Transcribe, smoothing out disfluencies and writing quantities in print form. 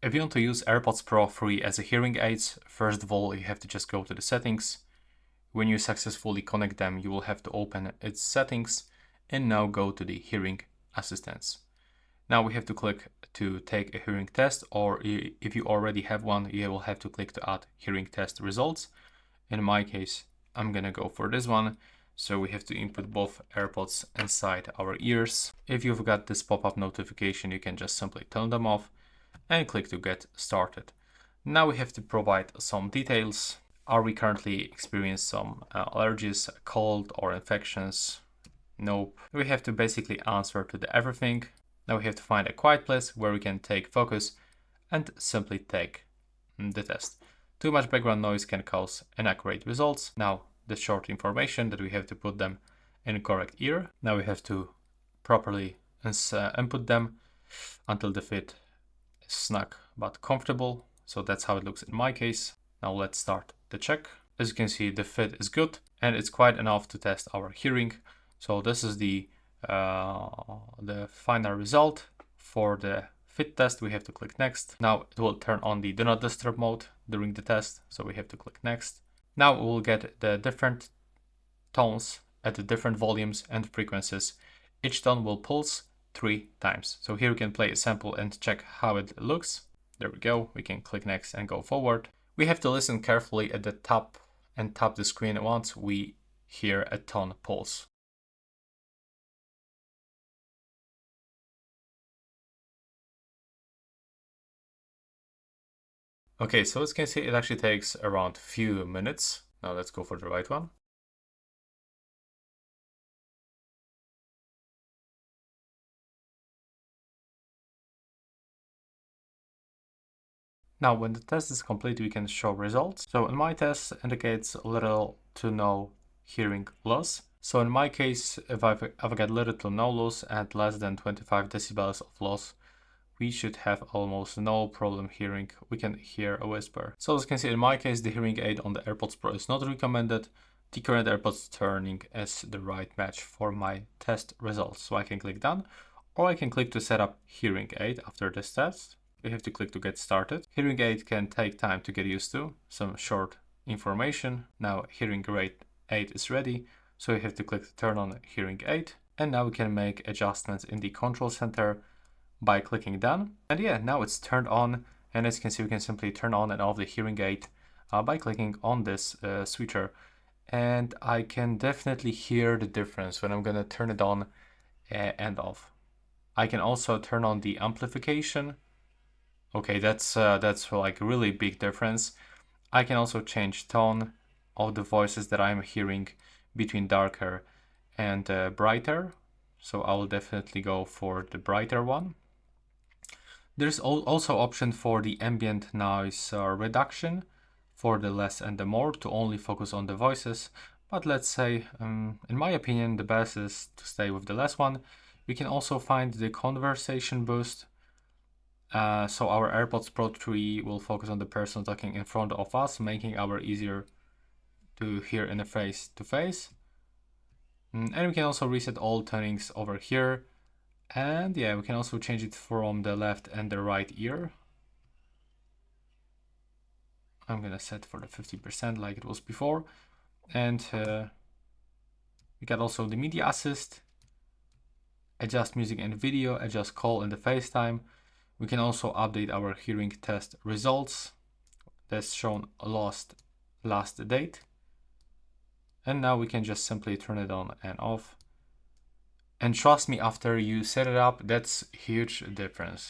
If you want to use AirPods Pro 3 as a hearing aids, first of all, you have to just go to the settings. When you successfully connect them, you will have to open its settings and now go to the hearing assistance. Now we have to click to take a hearing test, or if you already have one, you will have to click to add hearing test results. In my case, I'm gonna go for this one. So we have to input both AirPods inside our ears. If you've got this pop-up notification, you can just simply turn them off and click to get started. Now we have to provide some details. Are we currently experiencing some allergies, cold or infections? Nope. We have to basically answer to the everything. Now we have to find a quiet place where we can take focus and simply take the test. Too much background noise can cause inaccurate results. Now the short information that we have to put them in correct ear. Now we have to properly input them until the fit is snug but comfortable. So that's how it looks in my case. Now let's start the check. As you can see, the fit is good and it's quite enough to test our hearing. So this is the final result. For the fit test, we have to click next. Now it will turn on the do not disturb mode during the test, so we have to click next. Now we will get the different tones at the different volumes and frequencies. Each tone will pulse 3 times. So here we can play a sample and check how it looks. There we go. We can click next and go forward. We have to listen carefully at the top and tap the screen once we hear a tone pulse. Okay, so as you can see, it actually takes around few minutes. Now let's go for the right one. Now, when the test is complete, we can show results. So in my test indicates little to no hearing loss. So in my case, if I've got little to no loss and less than 25 decibels of loss, we should have almost no problem hearing. We can hear a whisper. So as you can see, in my case, the hearing aid on the AirPods Pro is not recommended. The current AirPods turning is the right match for my test results. So I can click done, or I can click to set up hearing aid after this test. We have to click to get started. Hearing aid can take time to get used to. Some short information. Now hearing aid is ready. So we have to click to turn on hearing aid. And now we can make adjustments in the control center by clicking done. And yeah, now it's turned on. And as you can see, we can simply turn on and off the hearing aid by clicking on this switcher. And I can definitely hear the difference when I'm gonna turn it on and off. I can also turn on the amplification. Okay, that's like a really big difference. I can also change tone of the voices that I'm hearing between darker and brighter. So I will definitely go for the brighter one. There's also option for the ambient noise reduction for the less and the more to only focus on the voices. But let's say, in my opinion, the best is to stay with the less one. We can also find the conversation boost. So our AirPods Pro 3 will focus on the person talking in front of us, making our easier to hear in a face-to-face. And we can also reset all tunings over here. And yeah, we can also change it from the left and the right ear. I'm gonna set for the 50% like it was before. And we got also the media assist, adjust music and video, adjust call and the FaceTime. We can also update our hearing test results. That's shown last date. And now we can just simply turn it on and off. And trust me, after you set it up, that's a huge difference.